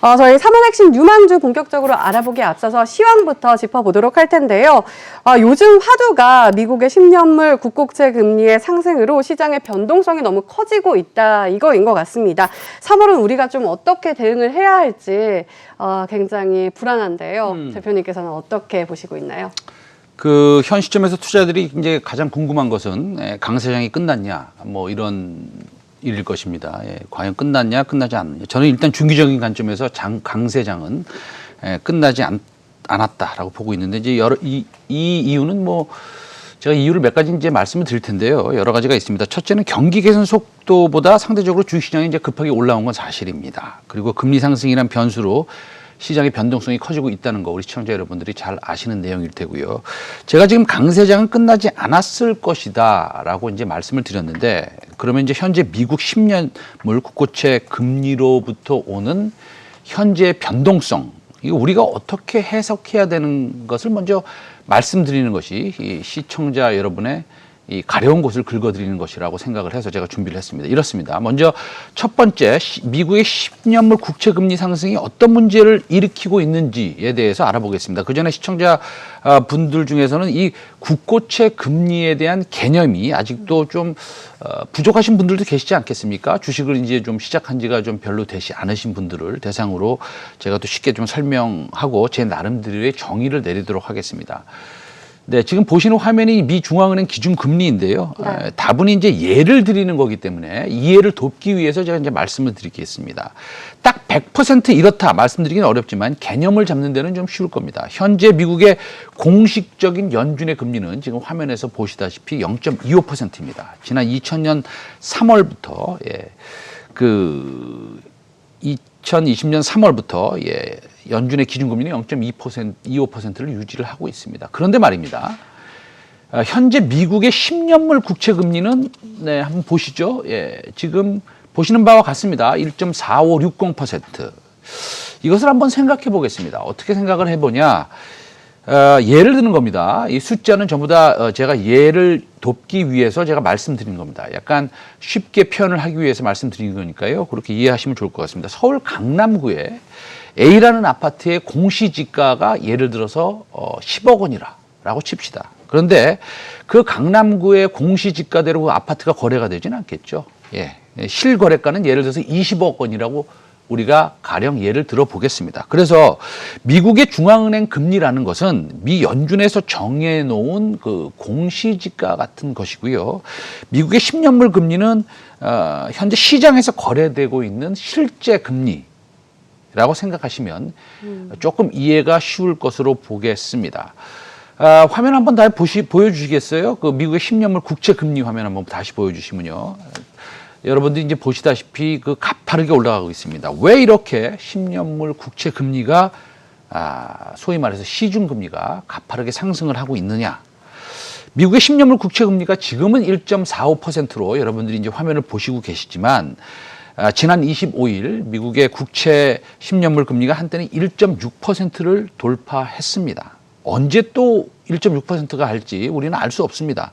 저희 3월 핵심 뉴망주 본격적으로 알아보기에 앞서서 시황부터 짚어보도록 할 텐데요. 요즘 화두가 미국의 10년물 국고채 금리의 상승으로 시장의 변동성이 너무 커지고 있다, 이거인 것 같습니다. 3월은 우리가 좀 어떻게 대응을 해야 할지 굉장히 불안한데요. 대표님께서는 어떻게 보시고 있나요? 현 시점에서 투자들이 이제 가장 궁금한 것은 강세장이 끝났냐, 뭐 이런 일일 것입니다. 과연 끝났냐, 끝나지 않느냐. 저는 일단 중기적인 관점에서 강세장은 끝나지 않았다라고 보고 있는데, 이제 이 이유는 뭐 제가 이유를 몇 가지 이제 말씀을 드릴 텐데요. 여러 가지가 있습니다. 첫째는 경기 개선 속도보다 상대적으로 주식시장이 이제 급하게 올라온 건 사실입니다. 그리고 금리 상승이란 변수로 시장의 변동성이 커지고 있다는 거 우리 시청자 여러분들이 잘 아시는 내용일 테고요. 제가 지금 강세장은 끝나지 않았을 것이다라고 이제 말씀을 드렸는데, 그러면 이제 현재 미국 10년물 국고채 금리로부터 오는 현재 변동성, 이거 우리가 어떻게 해석해야 되는 것을 먼저 말씀드리는 것이 이 시청자 여러분의 이 가려운 곳을 긁어드리는 것이라고 생각을 해서 제가 준비를 했습니다. 이렇습니다. 먼저 첫 번째, 미국의 10년물 국채 금리 상승이 어떤 문제를 일으키고 있는지에 대해서 알아보겠습니다. 그 전에 시청자 분들 중에서는 이 국고채 금리에 대한 개념이 아직도 좀 부족하신 분들도 계시지 않겠습니까? 주식을 이제 좀 시작한 지가 좀 별로 되지 않으신 분들을 대상으로 제가 또 쉽게 좀 설명하고 제 나름대로의 정의를 내리도록 하겠습니다. 네, 지금 보시는 화면이 미 중앙은행 기준금리인데요. 네. 다분히 이제 예를 드리는 거기 때문에 이해를 돕기 위해서 제가 이제 말씀을 드리겠습니다. 딱 100% 이렇다 말씀드리기는 어렵지만 개념을 잡는 데는 좀 쉬울 겁니다. 현재 미국의 공식적인 연준의 금리는 지금 화면에서 보시다시피 0.25%입니다. 지난 2000년 3월부터 2020년 3월부터 연준의 기준금리는 0.25%를 유지를 하고 있습니다. 그런데 말입니다. 현재 미국의 10년물 국채 금리는 한번 보시죠. 지금 보시는 바와 같습니다. 1.4560%. 이것을 한번 생각해 보겠습니다. 어떻게 생각을 해보냐? 예를 드는 겁니다. 이 숫자는 전부 다 제가 예를 돕기 위해서 제가 말씀드린 겁니다. 약간 쉽게 표현을 하기 위해서 말씀드린 거니까요. 그렇게 이해하시면 좋을 것 같습니다. 서울 강남구에 A라는 아파트의 공시지가가 예를 들어서 10억 원이라고 칩시다. 그런데 그 강남구의 공시지가대로 그 아파트가 거래가 되지는 않겠죠. 실거래가는 예를 들어서 20억 원이라고 우리가 가령 예를 들어 보겠습니다. 그래서 미국의 중앙은행 금리라는 것은 미 연준에서 정해놓은 그 공시지가 같은 것이고요. 미국의 10년물 금리는 현재 시장에서 거래되고 있는 실제 금리라고 생각하시면 조금 이해가 쉬울 것으로 보겠습니다. 화면 한번 다시 보여주시겠어요? 그 미국의 10년물 국채 금리 화면 한번 다시 보여주시면요. 여러분들이 이제 보시다시피 그 가파르게 올라가고 있습니다. 왜 이렇게 10년물 국채 금리가 소위 말해서 시중 금리가 가파르게 상승을 하고 있느냐? 미국의 10년물 국채 금리가 지금은 1.45%로 여러분들이 이제 화면을 보시고 계시지만 지난 25일 미국의 국채 10년물 금리가 한때는 1.6%를 돌파했습니다. 언제 또 1.6%가 할지 우리는 알 수 없습니다.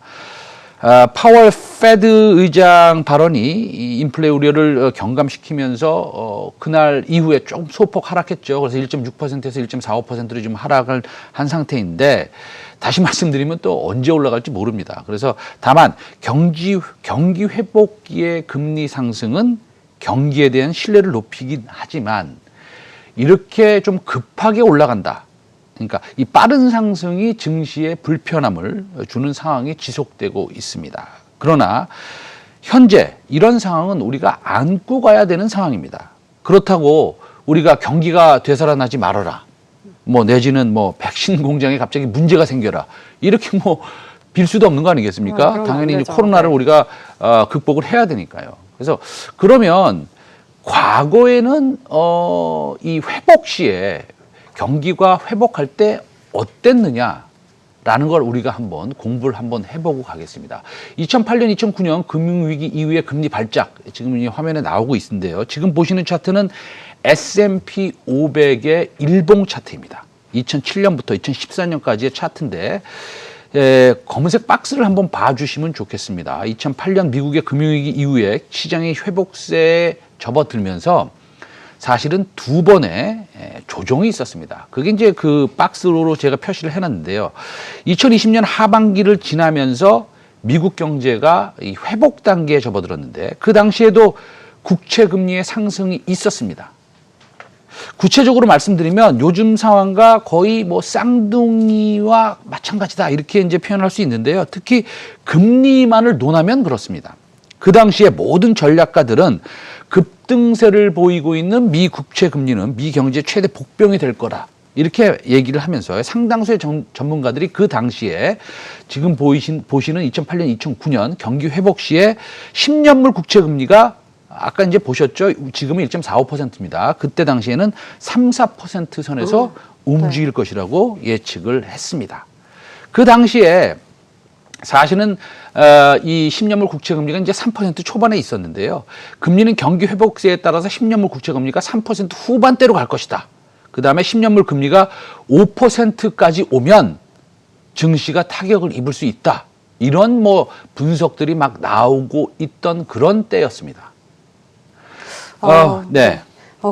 파월 페드 의장 발언이 이 인플레 우려를 경감시키면서 그날 이후에 좀 소폭 하락했죠. 그래서 1.6%에서 1.45%로 좀 하락을 한 상태인데, 다시 말씀드리면 또 언제 올라갈지 모릅니다. 그래서 다만 경기 회복기의 금리 상승은 경기에 대한 신뢰를 높이긴 하지만 이렇게 좀 급하게 올라간다. 그러니까 이 빠른 상승이 증시에 불편함을 주는 상황이 지속되고 있습니다. 그러나 현재 이런 상황은 우리가 안고 가야 되는 상황입니다. 그렇다고 우리가 경기가 되살아나지 말아라, 뭐 내지는 뭐 백신 공장에 갑자기 문제가 생겨라, 이렇게 뭐 빌 수도 없는 거 아니겠습니까? 당연히 이제 코로나를 우리가 극복을 해야 되니까요. 그래서 그러면 과거에는 이 회복 시에 경기가 회복할 때 어땠느냐라는 걸 우리가 한번 공부를 한번 해보고 가겠습니다. 2008년, 2009년 금융위기 이후의 금리 발작, 지금 이 화면에 나오고 있는데요. 지금 보시는 차트는 S&P 500의 일봉 차트입니다. 2007년부터 2014년까지의 차트인데 검은색 박스를 한번 봐주시면 좋겠습니다. 2008년 미국의 금융위기 이후에 시장이 회복세에 접어들면서 사실은 두 번의 조정이 있었습니다. 그게 이제 그 박스로 제가 표시를 해놨는데요. 2020년 하반기를 지나면서 미국 경제가 이 회복 단계에 접어들었는데 그 당시에도 국채 금리의 상승이 있었습니다. 구체적으로 말씀드리면 요즘 상황과 거의 뭐 쌍둥이와 마찬가지다 이렇게 이제 표현할 수 있는데요. 특히 금리만을 논하면 그렇습니다. 그 당시에 모든 전략가들은 급등세를 보이고 있는 미 국채 금리는 미 경제 최대 복병이 될 거라 이렇게 얘기를 하면서 상당수의 전문가들이 그 당시에 지금 보시는 2008년, 2009년 경기 회복 시에 10년물 국채 금리가 아까 이제 보셨죠? 지금은 1.45%입니다. 그때 당시에는 3, 4% 선에서 움직일 것이라고 예측을 했습니다. 그 당시에 사실은 이 10년물 국채 금리가 이제 3% 초반에 있었는데요. 금리는 경기 회복세에 따라서 10년물 국채 금리가 3% 후반대로 갈 것이다. 그다음에 10년물 금리가 5%까지 오면 증시가 타격을 입을 수 있다. 이런 뭐 분석들이 막 나오고 있던 그런 때였습니다. 네.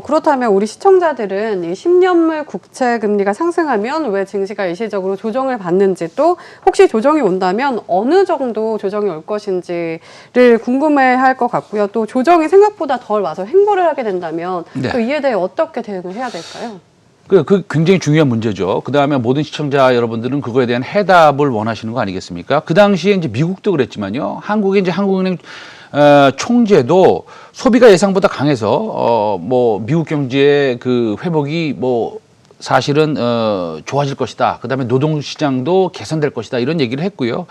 그렇다면 우리 시청자들은 이 10년물 국채 금리가 상승하면 왜 증시가 일시적으로 조정을 받는지 또 혹시 조정이 온다면 어느 정도 조정이 올 것인지를 궁금해할 것 같고요. 또 조정이 생각보다 덜 와서 횡보를 하게 된다면 네. 또 이에 대해 어떻게 대응을 해야 될까요? 그 굉장히 중요한 문제죠. 그 다음에 모든 시청자 여러분들은 그거에 대한 해답을 원하시는 거 아니겠습니까? 그 당시에 이제 미국도 그랬지만요. 한국의 이제 한국은행 총재도 소비가 예상보다 강해서 뭐 미국 경제의 그 회복이 뭐 사실은 좋아질 것이다. 그다음에 노동 시장도 개선될 것이다. 이런 얘기를 했고요.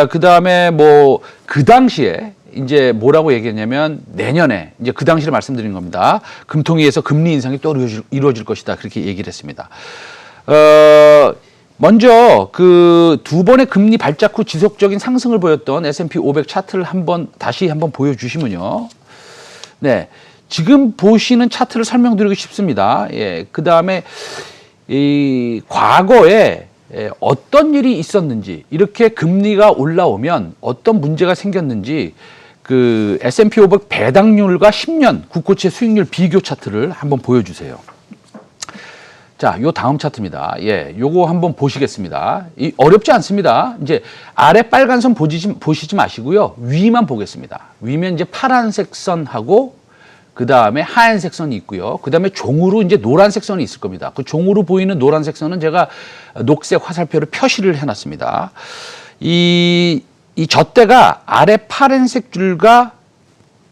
그다음에 뭐 그 당시에 이제 뭐라고 얘기했냐면 내년에 이제 그 당시를 말씀드린 겁니다. 금통위에서 금리 인상이 또 이루어질 것이다. 그렇게 얘기를 했습니다. 먼저 그 두 번의 금리 발작 후 지속적인 상승을 보였던 S&P 500 차트를 다시 한번 보여주시면요. 네. 지금 보시는 차트를 설명드리고 싶습니다. 예. 그 다음에 이 과거에 어떤 일이 있었는지 이렇게 금리가 올라오면 어떤 문제가 생겼는지 그 S&P 500 배당률과 10년 국고채 수익률 비교 차트를 한번 보여주세요. 자, 요 다음 차트입니다. 예, 요거 한번 보시겠습니다. 어렵지 않습니다. 이제 아래 빨간 선 보시지 마시고요. 위만 보겠습니다. 위면 이제 파란색 선하고 그 다음에 하얀색 선이 있고요. 그 다음에 종으로 이제 노란색 선이 있을 겁니다. 그 종으로 보이는 노란색 선은 제가 녹색 화살표로 표시를 해놨습니다. 이 젖대가 아래 파란색 줄과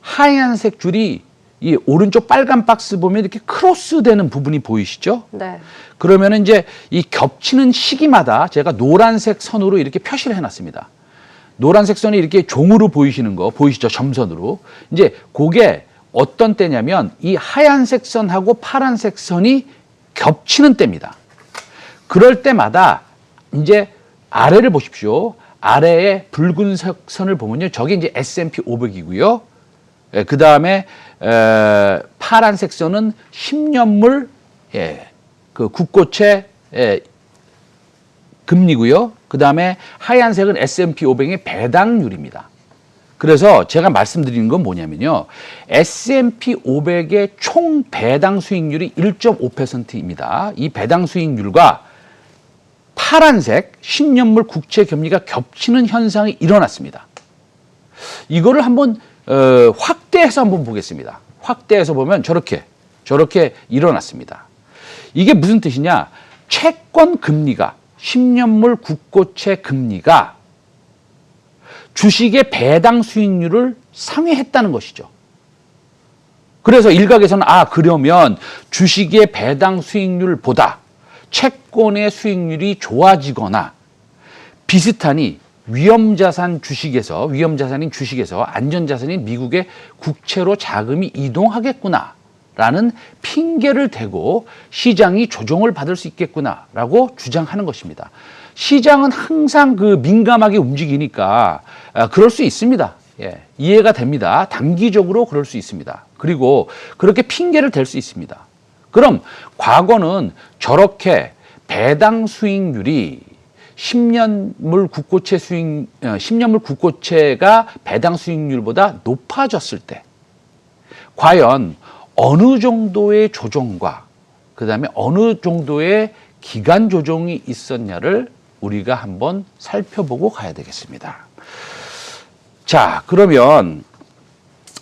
하얀색 줄이 이 오른쪽 빨간 박스 보면 이렇게 크로스 되는 부분이 보이시죠? 네. 그러면 이제 이 겹치는 시기마다 제가 노란색 선으로 이렇게 표시를 해놨습니다. 노란색 선이 이렇게 종으로 보이시는 거 보이시죠? 점선으로. 이제 그게 어떤 때냐면 이 하얀색 선하고 파란색 선이 겹치는 때입니다. 그럴 때마다 이제 아래를 보십시오. 아래에 붉은색 선을 보면요. 저게 이제 S&P 500이고요. 그 다음에 파란색 선은 10년물 그 국고채 금리고요. 그 다음에 하얀색은 S&P 500의 배당률입니다. 그래서 제가 말씀드리는 건 뭐냐면요. S&P 500의 총 배당 수익률이 1.5%입니다. 이 배당 수익률과 파란색 10년물 국채 금리가 겹치는 현상이 일어났습니다. 이거를 한번 확대해서 한번 보겠습니다. 확대해서 보면 저렇게 일어났습니다. 이게 무슨 뜻이냐? 채권 금리가 10년물 국고채 금리가 주식의 배당 수익률을 상회했다는 것이죠. 그래서 일각에서는 그러면 주식의 배당 수익률보다 채권의 수익률이 좋아지거나 비슷하니 위험자산인 주식에서 안전자산인 미국의 국채로 자금이 이동하겠구나라는 핑계를 대고 시장이 조정을 받을 수 있겠구나라고 주장하는 것입니다. 시장은 항상 그 민감하게 움직이니까 그럴 수 있습니다. 예, 이해가 됩니다. 단기적으로 그럴 수 있습니다. 그리고 그렇게 핑계를 댈 수 있습니다. 그럼 과거는 저렇게 배당 수익률이 10년물 국고채가 배당 수익률보다 높아졌을 때 과연 어느 정도의 조정과 그다음에 어느 정도의 기간 조정이 있었냐를 우리가 한번 살펴보고 가야 되겠습니다. 자, 그러면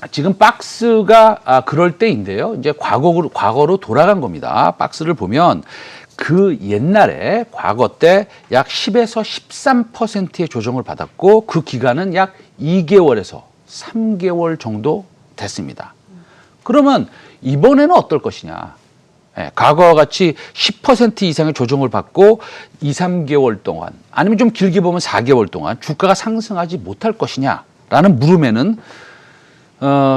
지금 박스가 그럴 때인데요. 이제 과거로 돌아간 겁니다. 박스를 보면 그 옛날에 과거 때 약 10에서 13%의 조정을 받았고 그 기간은 약 2개월에서 3개월 정도 됐습니다. 그러면 이번에는 어떨 것이냐? 과거와 같이 10% 이상의 조정을 받고 2, 3개월 동안 아니면 좀 길게 보면 4개월 동안 주가가 상승하지 못할 것이냐라는 물음에는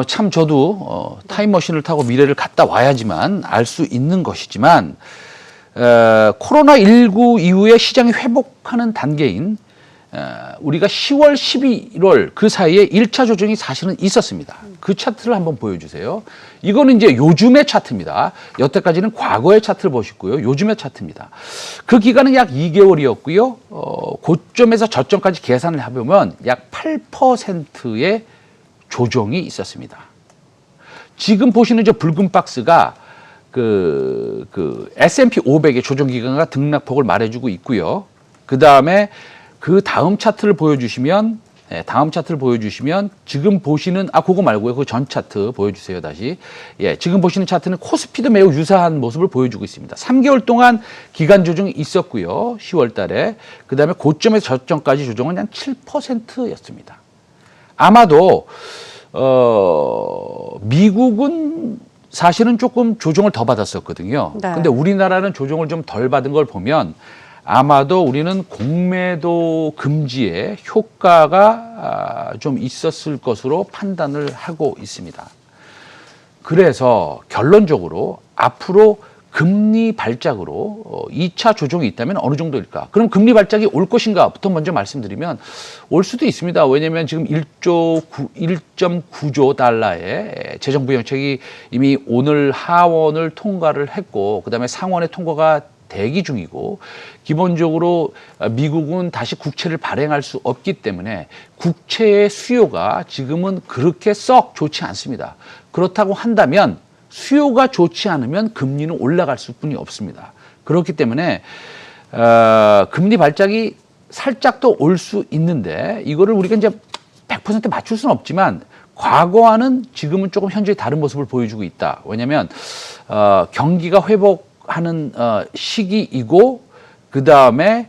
참 저도 타임머신을 타고 미래를 갔다 와야지만 알 수 있는 것이지만 코로나19 이후에 시장이 회복하는 단계인 우리가 10월, 11월 그 사이에 1차 조정이 사실은 있었습니다. 그 차트를 한번 보여주세요. 이거는 이제 요즘의 차트입니다. 여태까지는 과거의 차트를 보시고요. 요즘의 차트입니다. 그 기간은 약 2개월이었고요. 고점에서 저점까지 계산을 해보면 약 8%의 조정이 있었습니다. 지금 보시는 저 붉은 박스가 그 S&P 500의 조정 기간과 등락폭을 말해주고 있고요. 그 다음에 그 다음 차트를 보여주시면, 지금 보시는 그거 말고요. 그 전 차트 보여주세요. 다시. 지금 보시는 차트는 코스피도 매우 유사한 모습을 보여주고 있습니다. 3개월 동안 기간 조정이 있었고요. 10월 달에. 그 다음에 고점에서 저점까지 조정은 한 7%였습니다. 아마도 미국은 사실은 조금 조정을 더 받았었거든요. 네. 근데 우리나라는 조정을 좀 덜 받은 걸 보면 아마도 우리는 공매도 금지에 효과가 좀 있었을 것으로 판단을 하고 있습니다. 그래서 결론적으로 앞으로 금리 발작으로 2차 조정이 있다면 어느 정도일까? 그럼 금리 발작이 올 것인가부터 먼저 말씀드리면 올 수도 있습니다. 왜냐하면 지금 1.9조 달러의 재정부양책이 이미 오늘 하원을 통과를 했고 그다음에 상원의 통과가 대기 중이고 기본적으로 미국은 다시 국채를 발행할 수 없기 때문에 국채의 수요가 지금은 그렇게 썩 좋지 않습니다. 그렇다고 한다면 수요가 좋지 않으면 금리는 올라갈 수뿐이 없습니다. 그렇기 때문에 금리 발작이 살짝 더 올 수 있는데 이거를 우리가 이제 100% 맞출 수는 없지만 과거와는 지금은 조금 현재 다른 모습을 보여주고 있다. 왜냐하면 경기가 회복하는 시기이고 그 다음에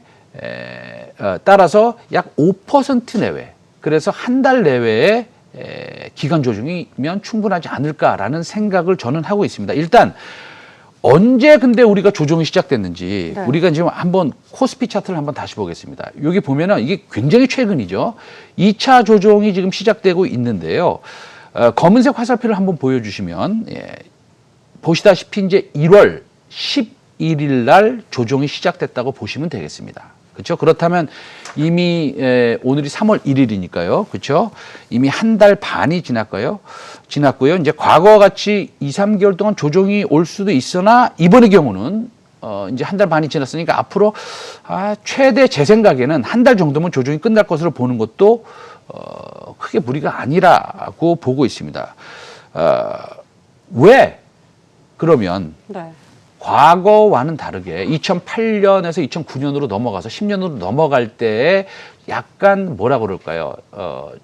따라서 약 5% 내외. 그래서 한 달 내외에 기간 조정이면 충분하지 않을까라는 생각을 저는 하고 있습니다. 일단 언제 근데 우리가 조정이 시작됐는지 네. 우리가 지금 한번 코스피 차트를 한번 다시 보겠습니다. 여기 보면은 이게 굉장히 최근이죠. 2차 조정이 지금 시작되고 있는데요. 검은색 화살표를 한번 보여주시면 보시다시피 이제 1월 11일 날 조정이 시작됐다고 보시면 되겠습니다. 그렇죠? 그렇다면 이미 오늘이 3월 1일이니까요. 그렇죠? 이미 한 달 반이 지났고요. 이제 과거와 같이 2, 3개월 동안 조정이 올 수도 있으나 이번의 경우는 이제 한 달 반이 지났으니까 앞으로 최대 제 생각에는 한 달 정도면 조정이 끝날 것으로 보는 것도 크게 무리가 아니라고 보고 있습니다. 왜 그러면 네. 과거와는 다르게 2008년에서 2009년으로 넘어가서 10년으로 넘어갈 때에 약간 뭐라 그럴까요?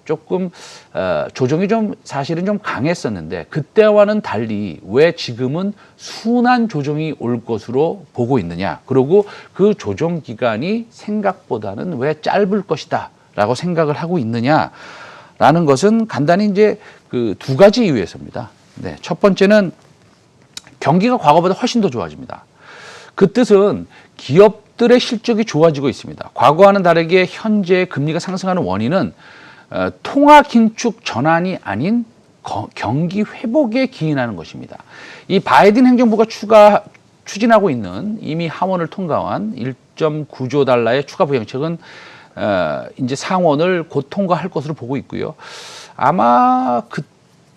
조금 조정이 좀 사실은 좀 강했었는데 그때와는 달리 왜 지금은 순환 조정이 올 것으로 보고 있느냐? 그리고 그 조정 기간이 생각보다는 왜 짧을 것이다라고 생각을 하고 있느냐라는 것은 간단히 이제 그 두 가지 이유에서입니다. 네, 첫 번째는 경기가 과거보다 훨씬 더 좋아집니다. 그 뜻은 기업들의 실적이 좋아지고 있습니다. 과거와는 다르게 현재 금리가 상승하는 원인은 통화 긴축 전환이 아닌 경기 회복에 기인하는 것입니다. 이 바이든 행정부가 추진하고 있는 이미 하원을 통과한 1.9조 달러의 추가 부양책은 이제 상원을 곧 통과할 것으로 보고 있고요. 아마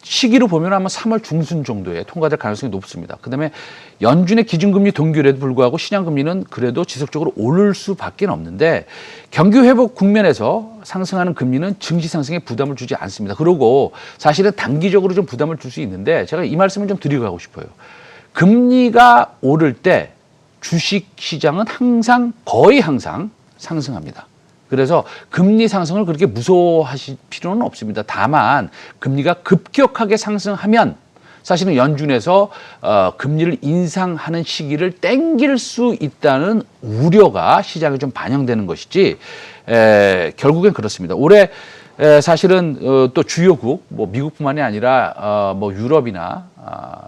시기로 보면 아마 3월 중순 정도에 통과될 가능성이 높습니다. 그다음에 연준의 기준금리 동결에도 불구하고 시장금리는 그래도 지속적으로 오를 수밖에 없는데 경기 회복 국면에서 상승하는 금리는 증시 상승에 부담을 주지 않습니다. 그리고 사실은 단기적으로 좀 부담을 줄 수 있는데 제가 이 말씀을 좀 드리고 가고 싶어요. 금리가 오를 때 주식 시장은 거의 항상 상승합니다. 그래서 금리 상승을 그렇게 무서워하실 필요는 없습니다. 다만 금리가 급격하게 상승하면 사실은 연준에서 금리를 인상하는 시기를 땡길 수 있다는 우려가 시장에 좀 반영되는 것이지 결국엔 그렇습니다. 올해 사실은 또 주요국 뭐 미국뿐만이 아니라 뭐 유럽이나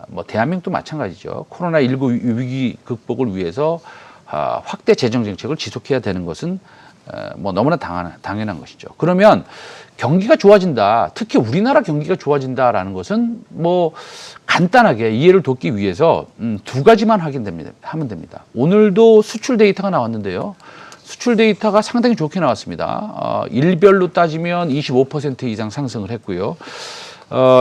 뭐 대한민국도 마찬가지죠. 코로나19 위기 극복을 위해서 확대 재정 정책을 지속해야 되는 것은 뭐 너무나 당연한 것이죠. 그러면 경기가 좋아진다, 특히 우리나라 경기가 좋아진다라는 것은 뭐 간단하게 이해를 돕기 위해서 두 가지만 하면 됩니다. 오늘도 수출 데이터가 나왔는데요. 수출 데이터가 상당히 좋게 나왔습니다. 일별로 따지면 25% 이상 상승을 했고요.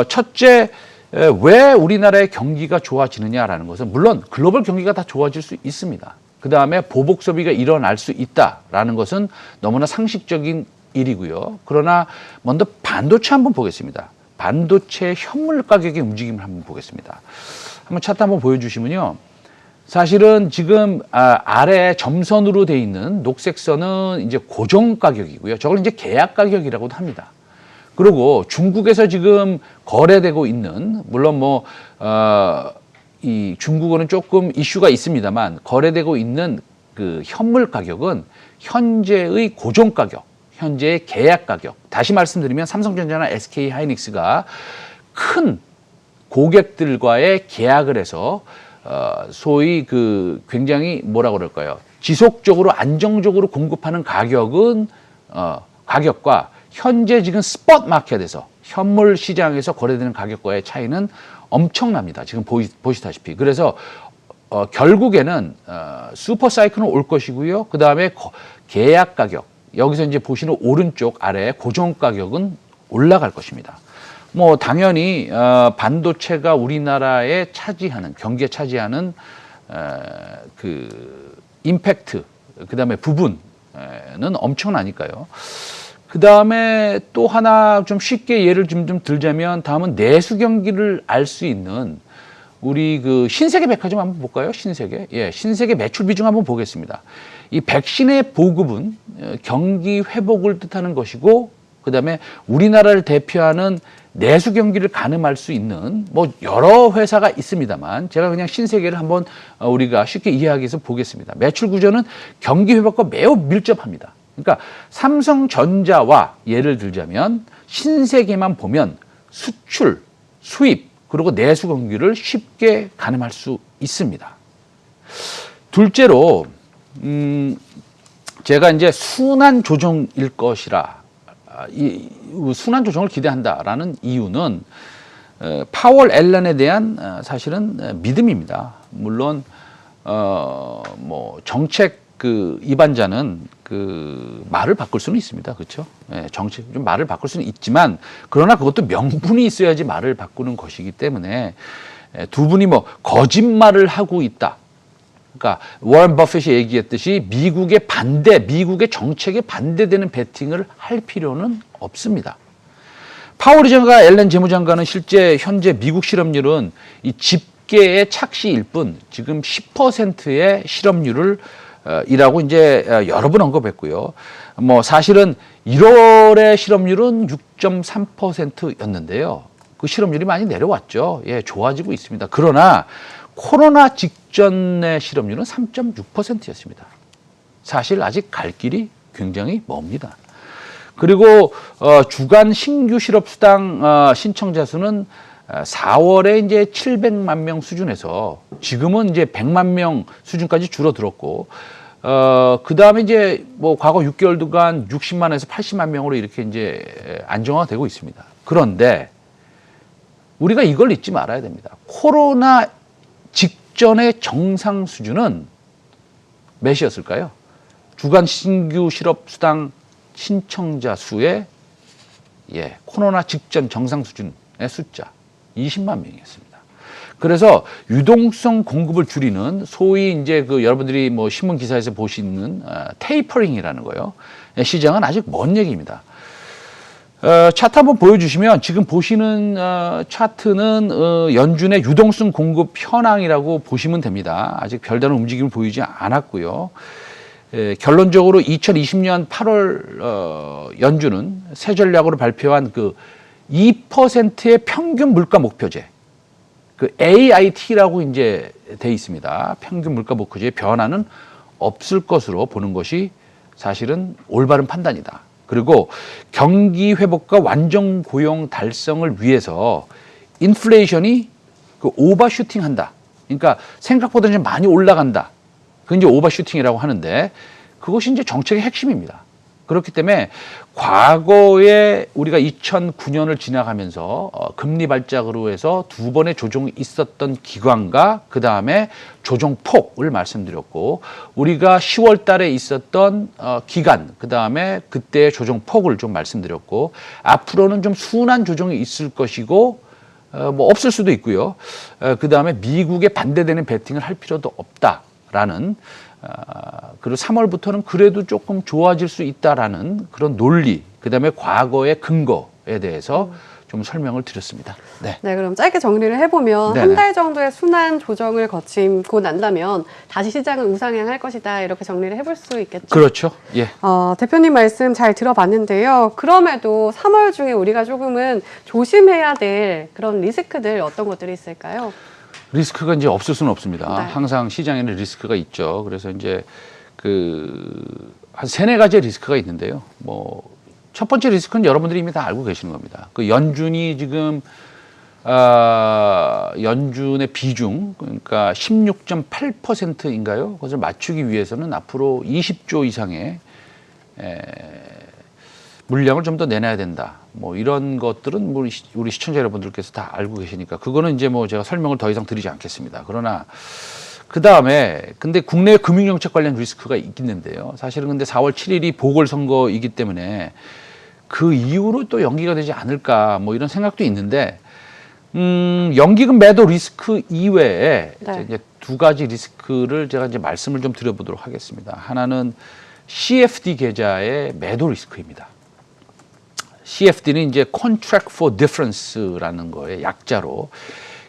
첫째, 왜 우리나라의 경기가 좋아지느냐라는 것은 물론 글로벌 경기가 다 좋아질 수 있습니다. 그 다음에 보복 소비가 일어날 수 있다라는 것은 너무나 상식적인 일이고요. 그러나 먼저 반도체 한번 보겠습니다. 반도체 현물 가격의 움직임을 한번 보겠습니다. 한번 차트 한번 보여주시면요. 사실은 지금 아래 점선으로 돼 있는 녹색 선은 이제 고정 가격이고요. 저걸 이제 계약 가격이라고도 합니다. 그리고 중국에서 지금 거래되고 있는 물론 뭐 이 중국어는 조금 이슈가 있습니다만 거래되고 있는 그 현물 가격은 현재의 고정 가격, 현재의 계약 가격. 다시 말씀드리면 삼성전자나 SK 하이닉스가 큰 고객들과의 계약을 해서 소위 그 굉장히 뭐라 그럴까요? 지속적으로 안정적으로 공급하는 가격은 가격과 현재 지금 스폿 마켓에서 현물 시장에서 거래되는 가격과의 차이는 엄청납니다. 지금 보시다시피. 그래서 결국에는 슈퍼 사이클은 올 것이고요. 그 다음에 계약 가격, 여기서 이제 보시는 오른쪽 아래 고정 가격은 올라갈 것입니다. 뭐 당연히 반도체가 우리나라에 차지하는 경기에 차지하는 그 임팩트, 그 다음에 부분은 엄청나니까요. 그 다음에 또 하나 좀 쉽게 예를 좀 들자면 다음은 내수 경기를 알 수 있는 우리 그 신세계 백화점 한번 볼까요? 신세계. 예, 신세계 매출 비중 한번 보겠습니다. 이 백신의 보급은 경기 회복을 뜻하는 것이고 그 다음에 우리나라를 대표하는 내수 경기를 가늠할 수 있는 뭐 여러 회사가 있습니다만 제가 그냥 신세계를 한번 우리가 쉽게 이해하기 위해서 보겠습니다. 매출 구조는 경기 회복과 매우 밀접합니다. 그러니까 삼성전자와 예를 들자면 신세계만 보면 수출, 수입, 그리고 내수 경기를 쉽게 가늠할 수 있습니다. 둘째로 제가 이제 순환 조정일 것이라 이 순환 조정을 기대한다라는 이유는 파월 앨런에 대한 사실은 믿음입니다. 물론 뭐 정책 그 입안자는 그 말을 바꿀 수는 있습니다. 그렇죠? 예, 정책 좀 말을 바꿀 수는 있지만 그러나 그것도 명분이 있어야지 말을 바꾸는 것이기 때문에 두 분이 뭐 거짓말을 하고 있다. 그러니까 워런 버핏이 얘기했듯이 미국의 정책에 반대되는 베팅을 할 필요는 없습니다. 파월 의장과 앨런 재무장관은 실제 현재 미국 실업률은 이 집계의 착시일 뿐 지금 10%의 실업률을 이라고 이제 여러 번 언급했고요. 뭐 사실은 1월의 실업률은 6.3%였는데요. 그 실업률이 많이 내려왔죠. 예, 좋아지고 있습니다. 그러나 코로나 직전의 실업률은 3.6%였습니다. 사실 아직 갈 길이 굉장히 멉니다. 그리고 주간 신규 실업수당 신청자 수는 4월에 이제 700만 명 수준에서 지금은 이제 100만 명 수준까지 줄어들었고, 그 다음에 이제 뭐 과거 6개월 동안 60만에서 80만 명으로 이렇게 이제 안정화되고 있습니다. 그런데 우리가 이걸 잊지 말아야 됩니다. 코로나 직전의 정상 수준은 몇이었을까요? 주간 신규 실업수당 신청자 수의 코로나 직전 정상 수준의 숫자. 20만 명이었습니다. 그래서 유동성 공급을 줄이는 소위 이제 그 여러분들이 뭐 신문 기사에서 보시는 테이퍼링이라는 거요. 시장은 아직 먼 얘기입니다. 차트 한번 보여주시면 지금 보시는 차트는 연준의 유동성 공급 현황이라고 보시면 됩니다. 아직 별다른 움직임을 보이지 않았고요. 결론적으로 2020년 8월 연준은 새 전략으로 발표한 그 2%의 평균 물가 목표제, 그 AIT라고 이제 돼 있습니다. 평균 물가 목표제의 변화는 없을 것으로 보는 것이 사실은 올바른 판단이다. 그리고 경기 회복과 완전 고용 달성을 위해서 인플레이션이 그 오버슈팅한다. 그러니까 생각보다 좀 많이 올라간다. 그건 이제 오버슈팅이라고 하는데 그것이 이제 정책의 핵심입니다. 그렇기 때문에 과거에 우리가 2009년을 지나가면서 금리 발작으로 해서 두 번의 조정이 있었던 기간과 그 다음에 조정폭을 말씀드렸고 우리가 10월 달에 있었던 기간, 그 다음에 그때의 조정폭을 좀 말씀드렸고 앞으로는 좀 순환 조정이 있을 것이고 뭐 없을 수도 있고요. 그 다음에 미국에 반대되는 베팅을 할 필요도 없다라는 그리고 3월부터는 그래도 조금 좋아질 수 있다라는 그런 논리, 그 다음에 과거의 근거에 대해서 좀 설명을 드렸습니다. 네. 네, 그럼 짧게 정리를 해보면 네네. 한 달 정도의 순환 조정을 거치고 난다면 다시 시장은 우상향할 것이다 이렇게 정리를 해볼 수 있겠죠. 그렇죠. 예. 대표님 말씀 잘 들어봤는데요. 그럼에도 3월 중에 우리가 조금은 조심해야 될 그런 리스크들 어떤 것들이 있을까요? 리스크가 이제 없을 수는 없습니다. 네. 항상 시장에는 리스크가 있죠. 그래서 이제 한 세네 가지의 리스크가 있는데요. 뭐 첫 번째 리스크는 여러분들이 이미 다 알고 계시는 겁니다. 그 연준이 지금 연준의 비중 그러니까 16.8%인가요? 그것을 맞추기 위해서는 앞으로 20조 이상의 물량을 좀 더 내놔야 된다. 뭐 이런 것들은 우리 시청자 여러분들께서 다 알고 계시니까 그거는 이제 뭐 제가 설명을 더 이상 드리지 않겠습니다. 그러나 그 다음에 근데 국내 금융정책 관련 리스크가 있겠는데요. 사실은 근데 4월 7일이 보궐선거이기 때문에 그 이후로 또 연기가 되지 않을까 뭐 이런 생각도 있는데 연기금 매도 리스크 이외에 네. 이제 두 가지 리스크를 제가 이제 말씀을 좀 드려보도록 하겠습니다. 하나는 CFD 계좌의 매도 리스크입니다. CFD는 이제 Contract for Difference라는 거의 약자로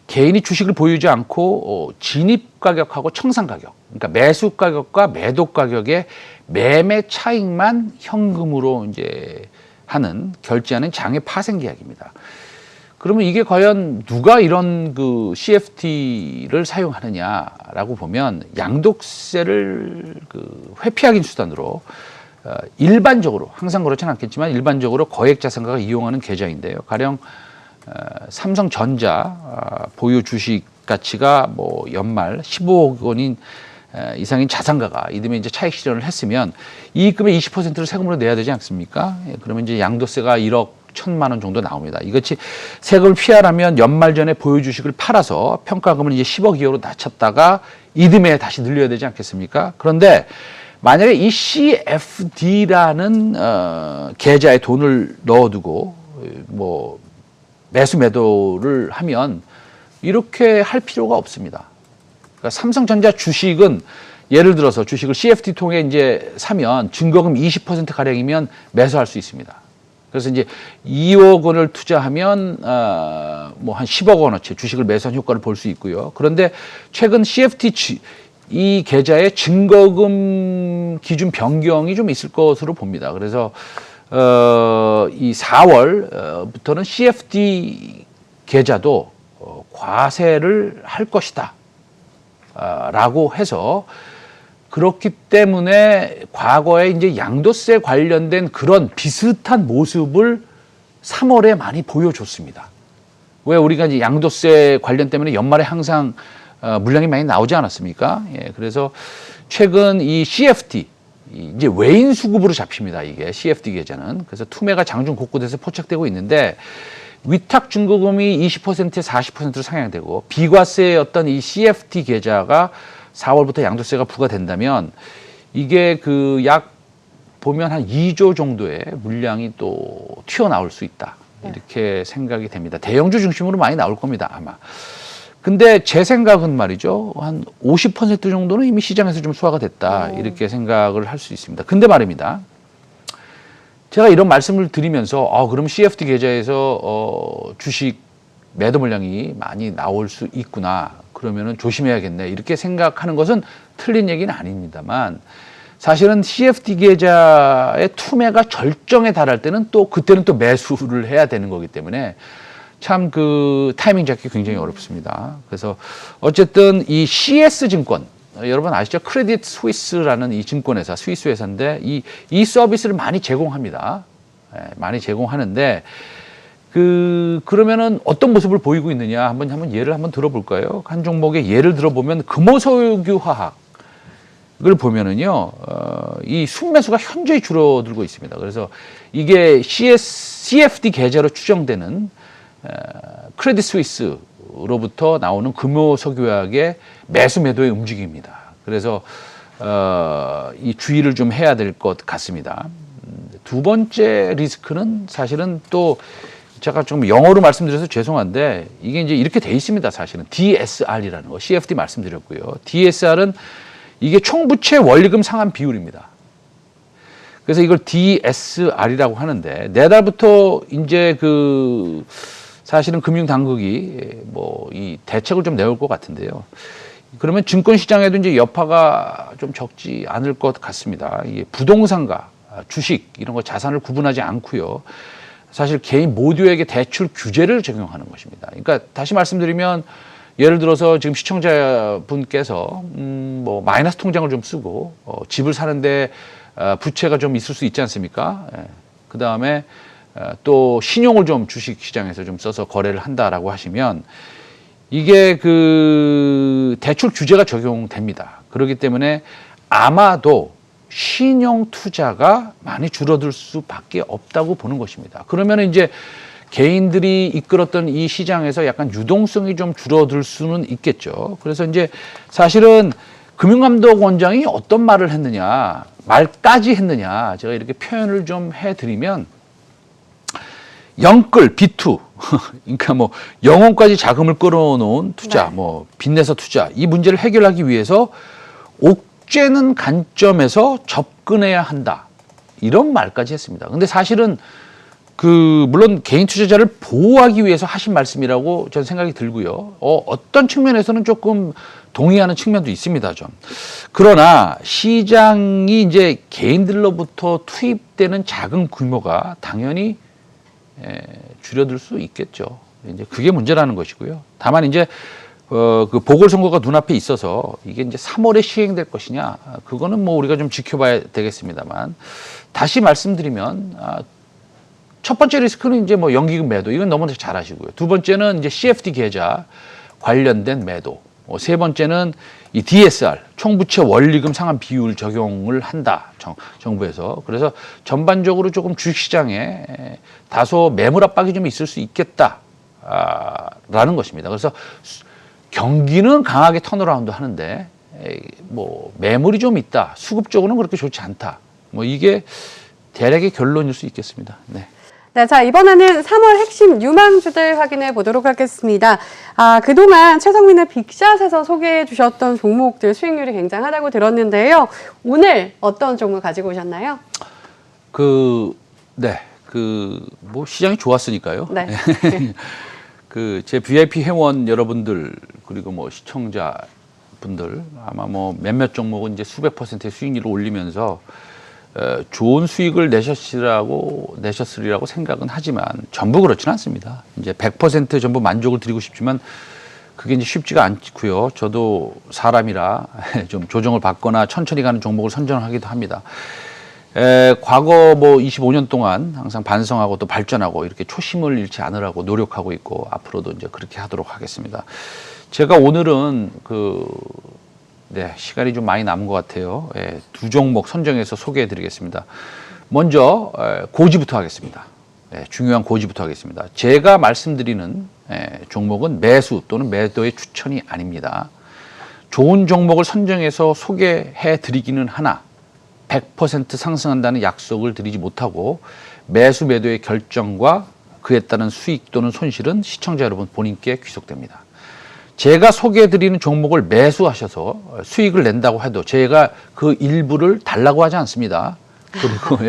개인이 주식을 보유하지 않고 진입 가격하고 청산 가격, 그러니까 매수 가격과 매도 가격의 매매 차익만 현금으로 이제 하는 결제하는 장외 파생 계약입니다. 그러면 이게 과연 누가 이런 그 CFD를 사용하느냐라고 보면 양도세를 회피하기 수단으로 일반적으로 항상 그렇지는 않겠지만 일반적으로 거액자산가가 이용하는 계좌인데요. 가령 삼성전자 보유 주식 가치가 뭐 연말 15억 원인 이상인 자산가가 이듬해 이제 차익 실현을 했으면 이익금의 20%를 세금으로 내야 되지 않습니까? 그러면 이제 양도세가 1억 1천만 원 정도 나옵니다. 이것이 세금을 피하려면 연말 전에 보유 주식을 팔아서 평가금을 이제 10억 이하로 낮췄다가 이듬해 다시 늘려야 되지 않겠습니까? 그런데 만약에 이 CFD라는 계좌에 돈을 넣어두고 뭐 매수 매도를 하면 이렇게 할 필요가 없습니다. 그러니까 삼성전자 주식은 예를 들어서 주식을 CFD 통해 이제 사면 증거금 20% 가량이면 매수할 수 있습니다. 그래서 이제 2억 원을 투자하면 뭐 한 10억 원어치 주식을 매수한 효과를 볼 수 있고요. 그런데 최근 CFD 이 계좌의 증거금 기준 변경이 좀 있을 것으로 봅니다. 그래서 이 4월부터는 CFD 계좌도 과세를 할 것이다 라고 해서 그렇기 때문에 과거에 이제 양도세 관련된 그런 비슷한 모습을 3월에 많이 보여줬습니다. 왜 우리가 이제 양도세 관련 때문에 연말에 항상 물량이 많이 나오지 않았습니까? 예, 그래서 최근 이 CFD 이제 외인 수급으로 잡힙니다. 이게 CFD 계좌는. 그래서 투매가 장중 곳곳에서 포착되고 있는데 위탁 증거금이 20%에 40%로 상향되고 비과세의 어떤 이 CFD 계좌가 4월부터 양도세가 부과된다면 이게 약 보면 한 2조 정도의 물량이 또 튀어나올 수 있다. 이렇게 생각이 됩니다. 대형주 중심으로 많이 나올 겁니다, 아마. 근데 제 생각은 말이죠. 한 50% 정도는 이미 시장에서 좀 소화가 됐다. 이렇게 생각을 할 수 있습니다. 근데 말입니다. 제가 이런 말씀을 드리면서 그럼 CFD 계좌에서 주식 매도 물량이 많이 나올 수 있구나. 그러면은 조심해야겠네. 이렇게 생각하는 것은 틀린 얘기는 아닙니다만 사실은 CFD 계좌의 투매가 절정에 달할 때는 또 그때는 또 매수를 해야 되는 거기 때문에 참 그 타이밍 잡기 굉장히 어렵습니다. 그래서 어쨌든 이 CS 증권 여러분 아시죠? 크레딧 스위스라는 이 증권회사, 스위스 회사인데 이 서비스를 많이 제공합니다. 많이 제공하는데 그러면은 어떤 모습을 보이고 있느냐 한번 예를 한번 들어볼까요? 한 종목의 예를 들어보면 금호석유화학을 보면은요, 이 순매수가 현저히 줄어들고 있습니다. 그래서 이게 CFD 계좌로 추정되는 크레딧 스위스로부터 나오는 금호석유화학의 매수 매도의 움직임입니다. 그래서 이 주의를 좀 해야 될 것 같습니다. 두 번째 리스크는 사실은 또 제가 좀 영어로 말씀드려서 죄송한데 이게 이제 이렇게 돼 있습니다. 사실은 DSR이라는 거, CFD 말씀드렸고요. DSR은 이게 총부채 원리금 상환 비율입니다. 그래서 이걸 DSR이라고 하는데 내달부터 이제 사실은 금융당국이 뭐 이 대책을 좀 내올 것 같은데요. 그러면 증권시장에도 이제 여파가 좀 적지 않을 것 같습니다. 이게 부동산과 주식 이런 거 자산을 구분하지 않고요. 사실 개인 모두에게 대출 규제를 적용하는 것입니다. 그러니까 다시 말씀드리면 예를 들어서 지금 시청자분께서 뭐 마이너스 통장을 좀 쓰고 집을 사는데 부채가 좀 있을 수 있지 않습니까? 그 다음에 또 신용을 좀 주식 시장에서 좀 써서 거래를 한다라고 하시면 이게 대출 규제가 적용됩니다. 그렇기 때문에 아마도 신용 투자가 많이 줄어들 수밖에 없다고 보는 것입니다. 그러면 이제 개인들이 이끌었던 이 시장에서 약간 유동성이 좀 줄어들 수는 있겠죠. 그래서 이제 사실은 금융감독원장이 어떤 말을 했느냐, 말까지 했느냐, 제가 이렇게 표현을 좀 해드리면 영끌, 비투, 그러니까 뭐 영혼까지 자금을 끌어놓은 투자, 뭐 빚내서 투자, 이 문제를 해결하기 위해서 옥죄는 관점에서 접근해야 한다. 이런 말까지 했습니다. 근데 사실은 물론 개인 투자자를 보호하기 위해서 하신 말씀이라고 저는 생각이 들고요. 어떤 측면에서는 조금 동의하는 측면도 있습니다, 좀. 그러나 시장이 이제 개인들로부터 투입되는 자금 규모가 당연히 줄여들 수 있겠죠. 이제 그게 문제라는 것이고요. 다만 이제 보궐선거가 눈앞에 있어서 이게 이제 3월에 시행될 것이냐, 그거는 뭐 우리가 좀 지켜봐야 되겠습니다만, 다시 말씀드리면, 첫 번째 리스크는 이제 뭐 연기금 매도, 이건 너무나 잘 아시고요. 두 번째는 이제 CFD 계좌 관련된 매도. 세 번째는 이 DSR, 총부채 원리금 상환 비율 적용을 한다, 정부에서. 그래서 전반적으로 조금 주식시장에 다소 매물 압박이 좀 있을 수 있겠다, 라는 것입니다. 그래서 경기는 강하게 턴어라운드 하는데, 뭐, 매물이 좀 있다, 수급 쪽으로는 그렇게 좋지 않다. 뭐, 이게 대략의 결론일 수 있겠습니다. 네. 네, 자, 이번에는 3월 핵심 유망주들 확인해 보도록 하겠습니다. 그동안 최성민의 빅샷에서 소개해 주셨던 종목들 수익률이 굉장하다고 들었는데요. 오늘 어떤 종목 가지고 오셨나요? 뭐 시장이 좋았으니까요. 네. 제 VIP 회원 여러분들, 그리고 뭐 시청자분들, 아마 뭐 몇몇 종목은 이제 수백 %의 수익률을 올리면서 좋은 수익을 내셨으리라고 생각은 하지만 전부 그렇지는 않습니다. 이제 100% 전부 만족을 드리고 싶지만 그게 이제 쉽지가 않고요. 저도 사람이라 좀 조정을 받거나 천천히 가는 종목을 선정하기도 합니다. 과거 뭐 25년 동안 항상 반성하고 또 발전하고 이렇게 초심을 잃지 않으라고 노력하고 있고 앞으로도 이제 그렇게 하도록 하겠습니다. 제가 오늘은 시간이 좀 많이 남은 것 같아요. 두 종목 선정해서 소개해 드리겠습니다. 먼저 고지부터 하겠습니다. 중요한 고지부터 하겠습니다. 제가 말씀드리는 종목은 매수 또는 매도의 추천이 아닙니다. 좋은 종목을 선정해서 소개해 드리기는 하나 100% 상승한다는 약속을 드리지 못하고 매수 매도의 결정과 그에 따른 수익 또는 손실은 시청자 여러분 본인께 귀속됩니다. 제가 소개해드리는 종목을 매수하셔서 수익을 낸다고 해도 제가 그 일부를 달라고 하지 않습니다. 그리고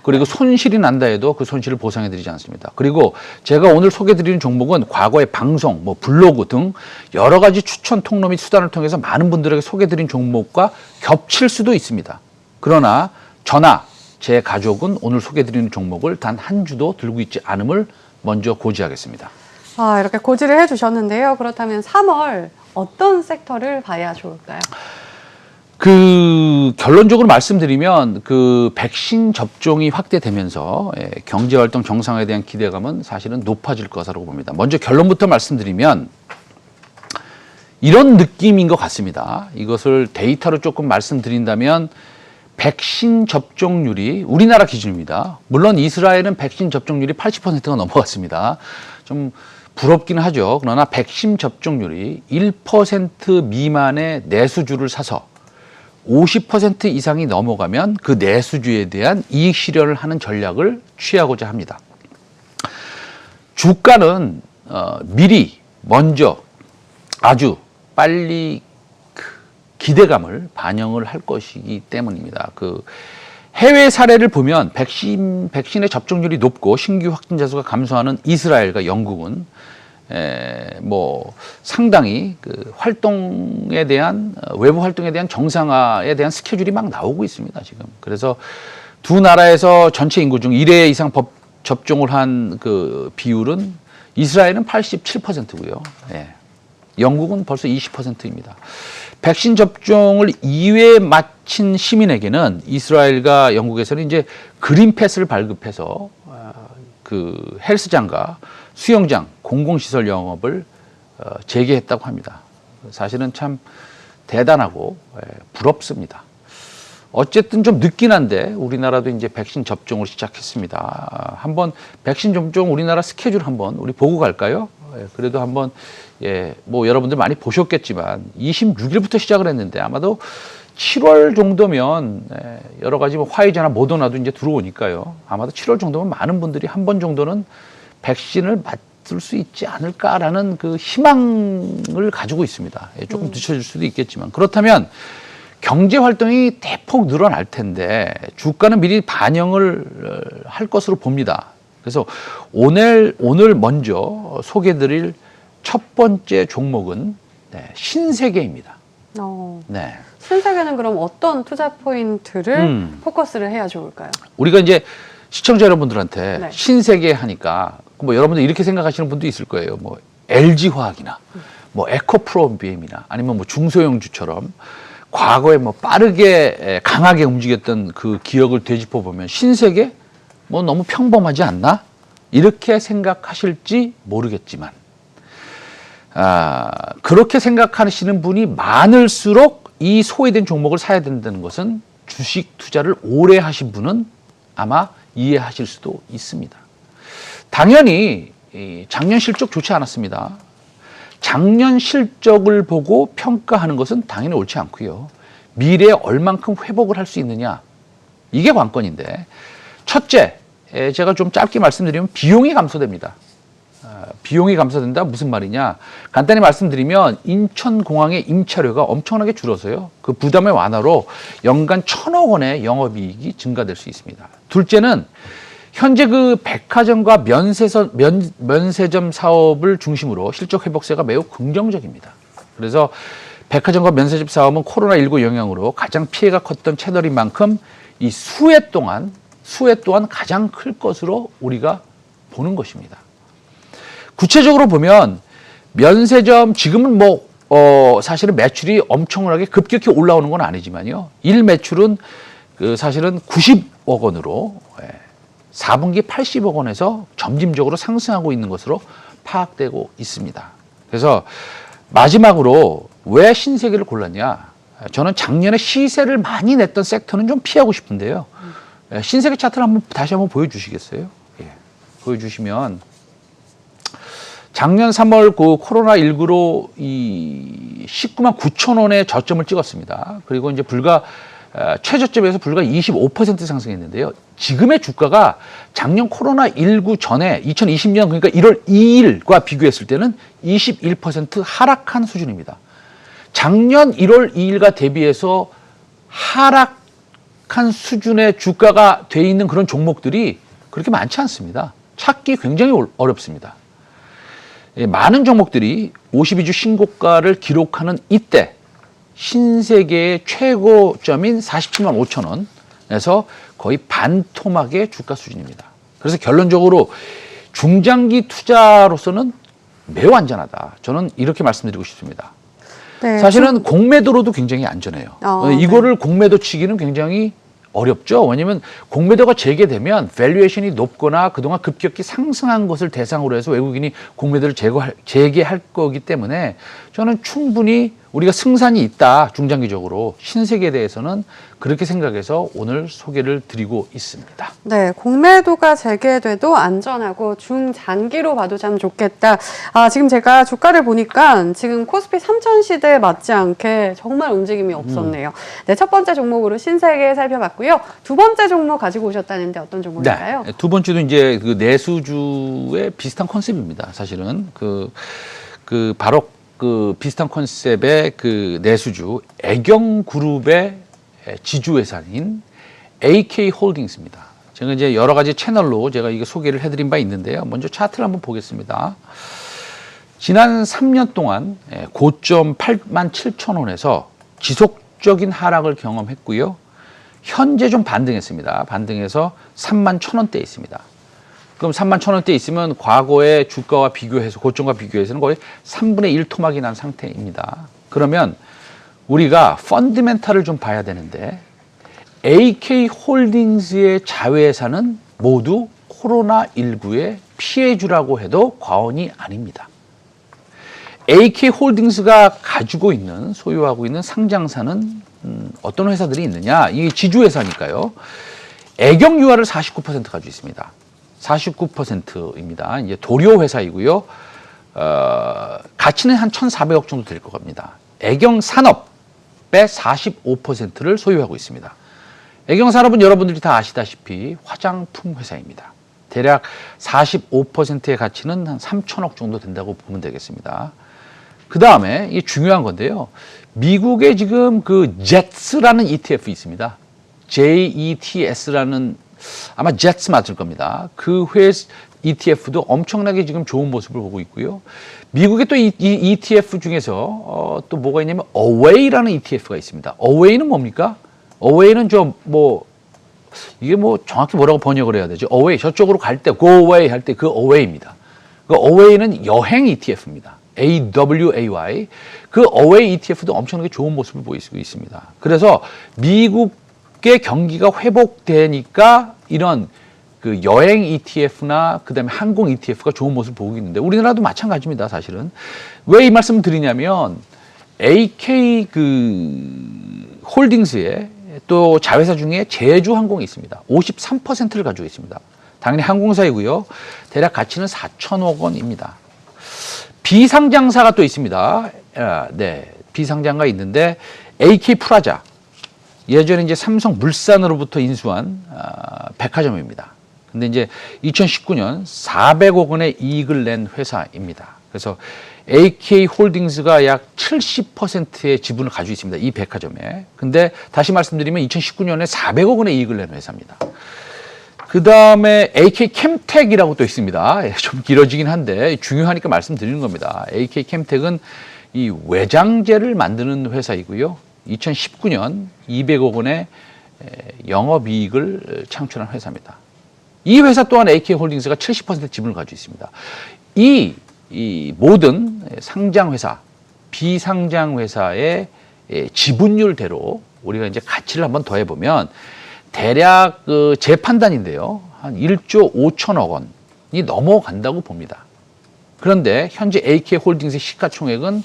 그리고 손실이 난다 해도 그 손실을 보상해드리지 않습니다. 그리고 제가 오늘 소개해드리는 종목은 과거의 방송, 블로그 등 여러 가지 추천 통로 및 수단을 통해서 많은 분들에게 소개해드린 종목과 겹칠 수도 있습니다. 그러나 저나 제 가족은 오늘 소개해드리는 종목을 단 한 주도 들고 있지 않음을 먼저 고지하겠습니다. 이렇게 고지를 해주셨는데요. 그렇다면 3월 어떤 섹터를 봐야 좋을까요? 결론적으로 말씀드리면 백신 접종이 확대되면서 경제활동 정상화에 대한 기대감은 사실은 높아질 것이라고 봅니다. 먼저 결론부터 말씀드리면 이런 느낌인 것 같습니다. 이것을 데이터로 조금 말씀드린다면 백신 접종률이 우리나라 기준입니다. 물론 이스라엘은 백신 접종률이 80%가 넘어갔습니다. 좀 부럽기는 하죠. 그러나 백신 접종률이 1% 미만의 내수주를 사서 50% 이상이 넘어가면 그 내수주에 대한 이익 실현을 하는 전략을 취하고자 합니다. 주가는 미리 먼저 아주 빨리 기대감을 반영을 할 것이기 때문입니다. 해외 사례를 보면 백신의 접종률이 높고 신규 확진자 수가 감소하는 이스라엘과 영국은 상당히 활동에 대한 외부 활동에 대한 정상화에 대한 스케줄이 막 나오고 있습니다, 지금. 그래서 두 나라에서 전체 인구 중 1회 이상 접종을 한 비율은 이스라엘은 87%고요. 영국은 벌써 20%입니다. 백신 접종을 2회 마친 시민에게는 이스라엘과 영국에서는 이제 그린 패스를 발급해서 헬스장과 수영장, 공공시설 영업을 재개했다고 합니다. 사실은 참 대단하고 부럽습니다. 어쨌든 좀 늦긴 한데 우리나라도 이제 백신 접종을 시작했습니다. 한번 백신 접종 우리나라 스케줄 한번 우리 보고 갈까요? 그래도 한번 여러분들 많이 보셨겠지만 26일부터 시작을 했는데 아마도 7월 정도면 여러 가지 화이자나 모더나도 이제 들어오니까요. 아마도 7월 정도면 많은 분들이 한 번 정도는 백신을 맞을 수 있지 않을까라는 희망을 가지고 있습니다. 조금 늦춰질 수도 있겠지만 그렇다면 경제 활동이 대폭 늘어날 텐데 주가는 미리 반영을 할 것으로 봅니다. 그래서 오늘 먼저 소개드릴 첫 번째 종목은 신세계입니다. 네. 신세계는 그럼 어떤 투자 포인트를 포커스를 해야 좋을까요? 우리가 이제 시청자 여러분들한테 신세계 하니까 여러분들 이렇게 생각하시는 분도 있을 거예요. LG화학이나 에코프로비엠이나 아니면 중소형주처럼 과거에 빠르게 강하게 움직였던 그 기억을 되짚어 보면 신세계 너무 평범하지 않나? 이렇게 생각하실지 모르겠지만 그렇게 생각하시는 분이 많을수록 이 소외된 종목을 사야 된다는 것은 주식 투자를 오래 하신 분은 아마 이해하실 수도 있습니다. 당연히 작년 실적 좋지 않았습니다. 작년 실적을 보고 평가하는 것은 당연히 옳지 않고요. 미래에 얼만큼 회복을 할 수 있느냐, 이게 관건인데 첫째, 제가 좀 짧게 말씀드리면 비용이 감소됩니다. 비용이 감소된다 무슨 말이냐, 간단히 말씀드리면 인천공항의 임차료가 엄청나게 줄어서요, 그 부담의 완화로 연간 1,000억 원의 영업이익이 증가될 수 있습니다. 둘째는 현재 백화점과 면세점 사업을 중심으로 실적 회복세가 매우 긍정적입니다. 그래서 백화점과 면세점 사업은 코로나19 영향으로 가장 피해가 컸던 채널인 만큼 이 수혜 또한 가장 클 것으로 우리가 보는 것입니다. 구체적으로 보면 면세점 지금은 사실은 매출이 엄청나게 급격히 올라오는 건 아니지만요. 일 매출은 사실은 90억 원으로 4분기 80억 원에서 점진적으로 상승하고 있는 것으로 파악되고 있습니다. 그래서 마지막으로 왜 신세계를 골랐냐? 저는 작년에 시세를 많이 냈던 섹터는 좀 피하고 싶은데요. 신세계 차트를 다시 한번 보여주시겠어요? 보여주시면 작년 3월 코로나19로 이 19만 9천 원의 저점을 찍었습니다. 그리고 이제 불과 최저점에서 불과 25% 상승했는데요. 지금의 주가가 작년 코로나19 전에 2020년 그러니까 1월 2일과 비교했을 때는 21% 하락한 수준입니다. 작년 1월 2일과 대비해서 하락한 수준의 주가가 돼 있는 그런 종목들이 그렇게 많지 않습니다. 찾기 굉장히 어렵습니다. 많은 종목들이 52주 신고가를 기록하는 이때 신세계의 최고점인 47만 5천 원에서 거의 반토막의 주가 수준입니다. 그래서 결론적으로 중장기 투자로서는 매우 안전하다. 저는 이렇게 말씀드리고 싶습니다. 네, 사실은 공매도로도 굉장히 안전해요. 이거를 공매도 치기는 굉장히 어렵죠. 왜냐하면 공매도가 재개되면 밸류에이션이 높거나 그동안 급격히 상승한 것을 대상으로 해서 외국인이 공매도를 재개할 거기 때문에 저는 충분히 우리가 승산이 있다. 중장기적으로 신세계에 대해서는 그렇게 생각해서 오늘 소개를 드리고 있습니다. 네, 공매도가 재개돼도 안전하고 중장기로 봐도 참 좋겠다. 지금 제가 주가를 보니까 지금 코스피 3000 시대에 맞지 않게 정말 움직임이 없었네요. 네, 첫 번째 종목으로 신세계 살펴봤고요. 두 번째 종목 가지고 오셨다는데 어떤 종목일까요? 네, 두 번째도 이제 그 내수주의 비슷한 컨셉입니다. 사실은 바로 그 비슷한 컨셉의 그 내수주 애경그룹의 지주회사인 AK홀딩스입니다. 제가 이제 여러 가지 채널로 제가 이게 소개를 해드린 바 있는데요. 먼저 차트를 한번 보겠습니다. 지난 3년 동안 고점 87,000원에서 지속적인 하락을 경험했고요. 현재 좀 반등했습니다. 반등해서 31,000원대에 있습니다. 그럼 31,000원대 있으면 과거의 주가와 비교해서 고점과 비교해서는 거의 3분의 1 토막이 난 상태입니다. 그러면 우리가 펀드멘탈을 좀 봐야 되는데 AK홀딩스의 자회사는 모두 코로나19의 피해주라고 해도 과언이 아닙니다. AK홀딩스가 가지고 있는 소유하고 있는 상장사는 어떤 회사들이 있느냐? 이게 지주회사니까요. 애경유아를 49% 가지고 있습니다. 49%입니다. 이제 도료 회사이고요. 가치는 한 1,400억 정도 될 것 같습니다. 애경산업의 45%를 소유하고 있습니다. 애경산업은 여러분들이 다 아시다시피 화장품 회사입니다. 대략 45%의 가치는 한 3,000억 정도 된다고 보면 되겠습니다. 그 다음에 이게 중요한 건데요. 미국에 지금 그 JETS라는 ETF 있습니다. JETS라는 아마 JETS 맞을 겁니다. 그 ETF도 엄청나게 지금 좋은 모습을 보고 있고요. 미국의 또 이 ETF 중에서 또 뭐가 있냐면 Away라는 ETF가 있습니다. Away는 뭡니까? Away는 이게 정확히 뭐라고 번역을 해야 되죠? Away 저쪽으로 갈 때 go away 할 때 그 Away입니다. 그 Away는 여행 ETF입니다. AWAY. 그 Away ETF도 엄청나게 좋은 모습을 보이고 있습니다. 그래서 미국의 경기가 회복되니까 이런 그 여행 ETF나 그다음에 항공 ETF가 좋은 모습을 보고 있는데 우리나라도 마찬가지입니다. 사실은 왜 이 말씀을 드리냐면 AK 홀딩스의 또 자회사 중에 제주항공이 있습니다. 53%를 가지고 있습니다. 당연히 항공사이고요. 대략 가치는 4천억 원입니다. 비상장사가 또 있습니다. 네, 비상장가 있는데 AK 프라자. 예전에 이제 삼성물산으로부터 인수한 백화점입니다. 근데 이제 2019년 400억 원의 이익을 낸 회사입니다. 그래서 AK홀딩스가 약 70%의 지분을 가지고 있습니다. 이 백화점에. 근데 다시 말씀드리면 2019년에 400억 원의 이익을 낸 회사입니다. 그 다음에 AK캠텍이라고 또 있습니다. 좀 길어지긴 한데 중요하니까 말씀드리는 겁니다. AK캠텍은 이 외장재를 만드는 회사이고요. 2019년 200억 원의 영업이익을 창출한 회사입니다. 이 회사 또한 AK홀딩스가 70% 지분을 가지고 있습니다. 이 모든 상장회사, 비상장회사의 지분율대로 우리가 이제 가치를 한번 더해보면 대략 제 판단인데요. 한 1조 5천억 원이 넘어간다고 봅니다. 그런데 현재 AK홀딩스의 시가총액은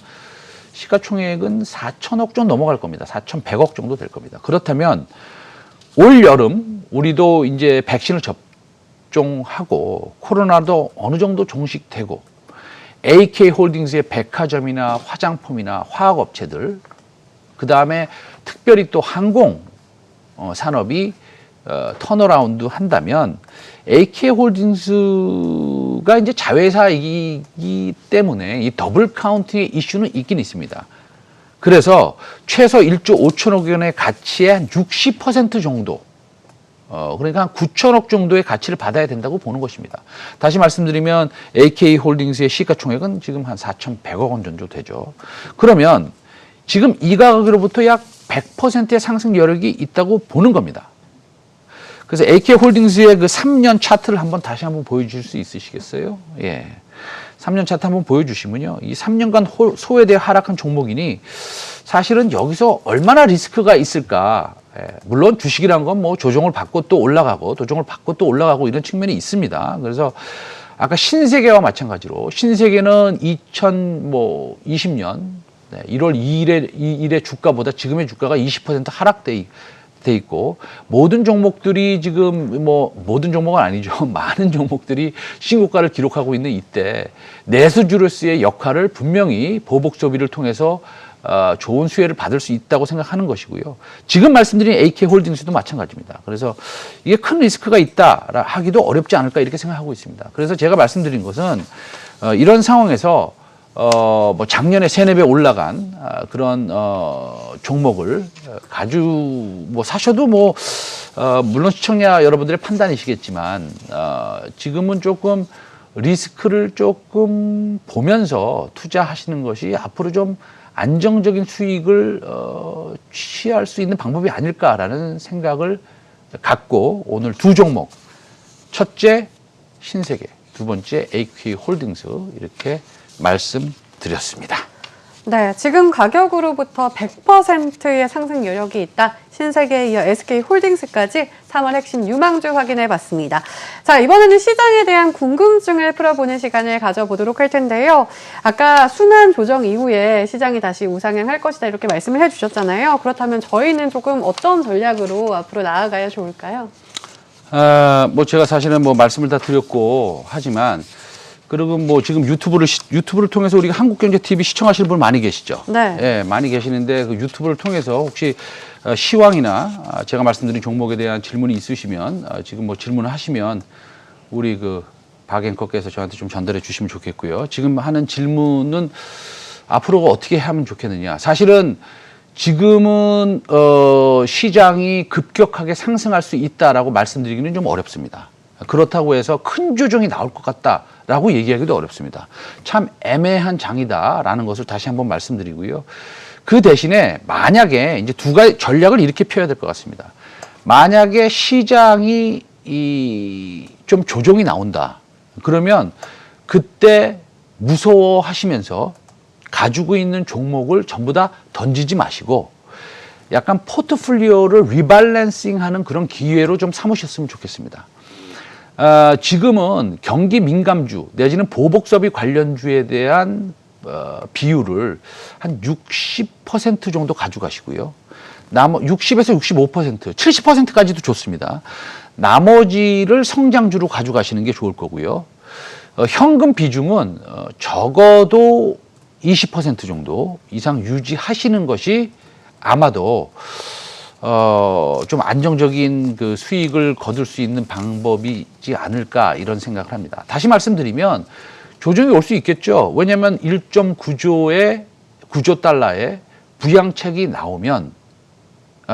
4천억 정도 넘어갈 겁니다. 4,100억 정도 될 겁니다. 그렇다면 올 여름 우리도 이제 백신을 접종하고 코로나도 어느 정도 종식되고 AK홀딩스의 백화점이나 화장품이나 화학업체들 그 다음에 특별히 또 항공 산업이 턴어라운드 한다면 AK홀딩스가 이제 자회사이기 때문에 이 더블 카운팅의 이슈는 있긴 있습니다. 그래서 최소 1조 5천억 원의 가치의 한 60% 정도, 그러니까 한 9천억 정도의 가치를 받아야 된다고 보는 것입니다. 다시 말씀드리면 AK홀딩스의 시가총액은 지금 한 4,100억 원 정도 되죠. 그러면 지금 이 가격으로부터 약 100%의 상승 여력이 있다고 보는 겁니다. 그래서 AK홀딩스의 그 3년 차트를 다시 한번 보여줄 수 있으시겠어요? 예. 3년 차트 한번 보여주시면요. 이 3년간 소외되어 하락한 종목이니 사실은 여기서 얼마나 리스크가 있을까. 예. 물론 주식이란 건 뭐 조정을 받고 또 올라가고 조정을 받고 또 올라가고 이런 측면이 있습니다. 그래서 아까 신세계와 마찬가지로 신세계는 2020년 1월 2일의 주가보다 지금의 주가가 20% 하락돼 있고 모든 종목들이 지금 모든 종목은 아니죠. 많은 종목들이 신고가를 기록하고 있는 이때 내수주로서의 역할을 분명히 보복 소비를 통해서 좋은 수혜를 받을 수 있다고 생각하는 것이고요. 지금 말씀드린 AK홀딩스도 마찬가지입니다. 그래서 이게 큰 리스크가 있다 하기도 어렵지 않을까 이렇게 생각하고 있습니다. 그래서 제가 말씀드린 것은 이런 상황에서 작년에 3-4배 올라간 그런 종목을 사셔도 물론 시청자 여러분들의 판단이시겠지만 지금은 조금 리스크를 조금 보면서 투자하시는 것이 앞으로 좀 안정적인 수익을 취할 수 있는 방법이 아닐까라는 생각을 갖고 오늘 두 종목, 첫째 신세계, 두 번째 AK홀딩스 이렇게 말씀드렸습니다. 네, 지금 가격으로부터 100%의 상승 여력이 있다. 신세계에 이어 SK홀딩스까지 3월 핵심 유망주 확인해 봤습니다. 자, 이번에는 시장에 대한 궁금증을 풀어보는 시간을 가져보도록 할 텐데요. 아까 순환 조정 이후에 시장이 다시 우상향할 것이다 이렇게 말씀을 해주셨잖아요. 그렇다면 저희는 조금 어떤 전략으로 앞으로 나아가야 좋을까요? 제가 사실은 말씀을 다 드렸고 하지만 그리고 지금 유튜브를 통해서 우리가 한국경제TV 시청하시는 분 많이 계시죠? 네. 예, 많이 계시는데 그 유튜브를 통해서 혹시 시황이나 제가 말씀드린 종목에 대한 질문이 있으시면 지금 질문을 하시면 우리 박 앵커께서 저한테 좀 전달해 주시면 좋겠고요. 지금 하는 질문은 앞으로 어떻게 하면 좋겠느냐. 사실은 지금은 시장이 급격하게 상승할 수 있다라고 말씀드리기는 좀 어렵습니다. 그렇다고 해서 큰 조정이 나올 것 같다라고 얘기하기도 어렵습니다. 참 애매한 장이다라는 것을 다시 한번 말씀드리고요. 그 대신에 만약에 이제 두 가지 전략을 이렇게 펴야 될 것 같습니다. 만약에 시장이 좀 조정이 나온다. 그러면 그때 무서워하시면서 가지고 있는 종목을 전부 다 던지지 마시고 약간 포트폴리오를 리밸런싱하는 그런 기회로 좀 삼으셨으면 좋겠습니다. 지금은 경기 민감주 내지는 보복소비 관련주에 대한 비율을 한 60% 정도 가져가시고요. 60에서 65%, 70%까지도 좋습니다. 나머지를 성장주로 가져가시는 게 좋을 거고요. 현금 비중은 적어도 20% 정도 이상 유지하시는 것이 아마도 좀 안정적인 그 수익을 거둘 수 있는 방법이지 않을까 이런 생각을 합니다. 다시 말씀드리면 조정이 올 수 있겠죠. 왜냐하면 1.9조 달러의 부양책이 나오면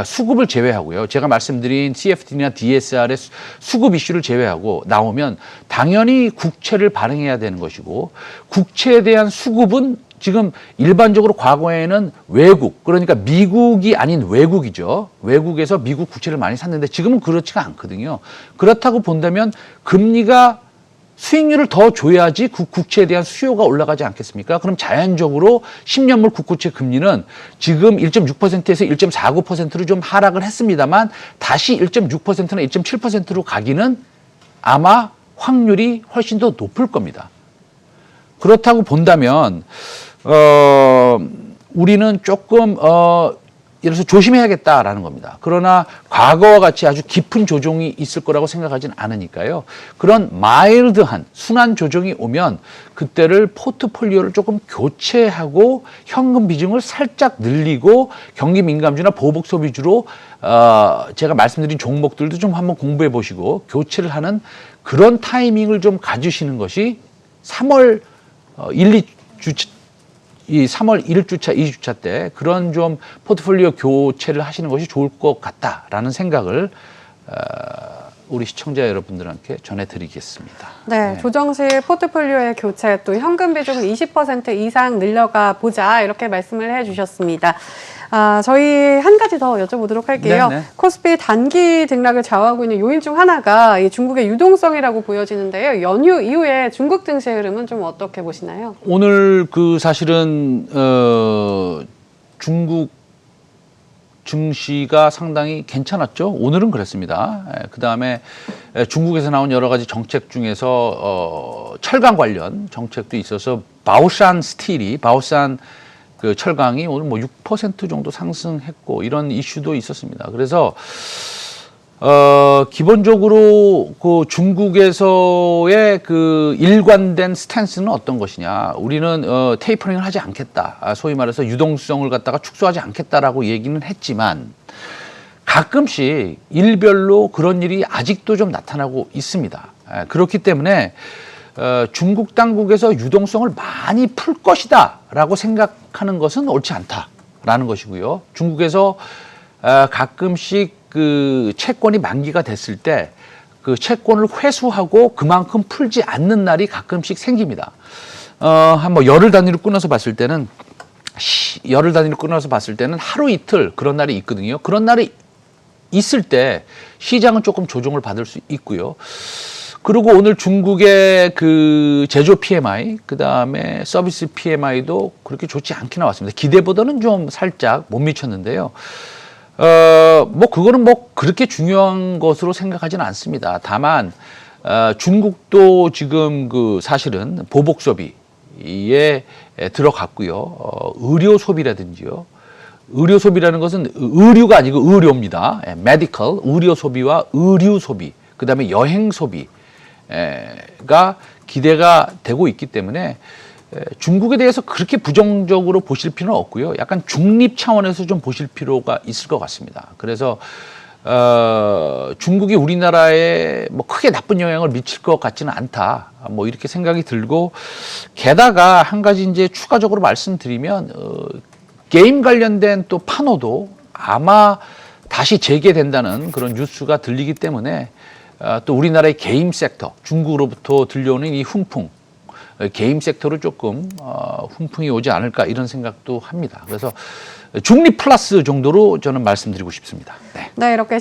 수급을 제외하고요. 제가 말씀드린 CFD나 DSR의 수급 이슈를 제외하고 나오면 당연히 국채를 발행해야 되는 것이고 국채에 대한 수급은 지금 일반적으로 과거에는 외국, 그러니까 미국이 아닌 외국이죠. 외국에서 미국 국채를 많이 샀는데 지금은 그렇지가 않거든요. 그렇다고 본다면 금리가 수익률을 더 줘야지 국채에 대한 수요가 올라가지 않겠습니까? 그럼 자연적으로 10년물 국고채 금리는 지금 1.6%에서 1.49%로 좀 하락을 했습니다만 다시 1.6%나 1.7%로 가기는 아마 확률이 훨씬 더 높을 겁니다. 그렇다고 본다면 우리는 조금 예를 들어서 조심해야겠다라는 겁니다. 그러나 과거와 같이 아주 깊은 조정이 있을 거라고 생각하지는 않으니까요. 그런 마일드한 순환 조정이 오면 그때를 포트폴리오를 조금 교체하고 현금 비중을 살짝 늘리고 경기 민감주나 보복 소비주로 제가 말씀드린 종목들도 좀 한번 공부해 보시고 교체를 하는 그런 타이밍을 좀 가지시는 것이 3월 3월 1주차, 2주차 때 그런 좀 포트폴리오 교체를 하시는 것이 좋을 것 같다라는 생각을 우리 시청자 여러분들한테 전해드리겠습니다. 네, 조정실 포트폴리오의 교체 또 현금 비중을 20% 이상 늘려가 보자 이렇게 말씀을 해주셨습니다. 저희 한 가지 더 여쭤보도록 할게요. 네네. 코스피 단기 등락을 좌우하고 있는 요인 중 하나가 이 중국의 유동성이라고 보여지는데요. 연휴 이후에 중국 증시 흐름은 좀 어떻게 보시나요? 오늘 그 사실은 중국 증시가 상당히 괜찮았죠. 오늘은 그랬습니다. 그 다음에 중국에서 나온 여러 가지 정책 중에서 철강 관련 정책도 있어서 바오산 스틸이 바오산 그 철강이 오늘 뭐 6% 정도 상승했고 이런 이슈도 있었습니다. 그래서 기본적으로 그 중국에서의 그 일관된 스탠스는 어떤 것이냐. 우리는 테이퍼링을 하지 않겠다. 소위 말해서 유동성을 갖다가 축소하지 않겠다라고 얘기는 했지만 가끔씩 일별로 그런 일이 아직도 좀 나타나고 있습니다. 그렇기 때문에 중국 당국에서 유동성을 많이 풀 것이다라고 생각하는 것은 옳지 않다라는 것이고요. 중국에서 가끔씩 그 채권이 만기가 됐을 때 그 채권을 회수하고 그만큼 풀지 않는 날이 가끔씩 생깁니다. 한 뭐 열흘 단위로 끊어서 봤을 때는 하루 이틀 그런 날이 있거든요. 그런 날이 있을 때 시장은 조금 조정을 받을 수 있고요. 그리고 오늘 중국의 그 제조 PMI, 그 다음에 서비스 PMI도 그렇게 좋지 않게 나왔습니다. 기대보다는 좀 살짝 못 미쳤는데요. 뭐 그거는 뭐 그렇게 중요한 것으로 생각하지는 않습니다. 다만 중국도 지금 그 사실은 보복 소비에 들어갔고요. 의료 소비라든지요. 의료 소비라는 것은 의류가 아니고 의료입니다. 메디컬, 의료 소비와 의류 소비, 그 다음에 여행 소비. 가 기대가 되고 있기 때문에 중국에 대해서 그렇게 부정적으로 보실 필요는 없고요. 약간 중립 차원에서 좀 보실 필요가 있을 것 같습니다. 그래서 중국이 우리나라에 뭐 크게 나쁜 영향을 미칠 것 같지는 않다. 뭐 이렇게 생각이 들고 게다가 한 가지 이제 추가적으로 말씀드리면 게임 관련된 또 판호도 아마 다시 재개된다는 그런 뉴스가 들리기 때문에 또 우리나라의 게임 섹터, 중국으로부터 들려오는 이 훈풍, 게임 섹터로 조금 훈풍이 오지 않을까 이런 생각도 합니다. 그래서 중립 플러스 정도로 저는 말씀드리고 싶습니다. 네. 네, 이렇게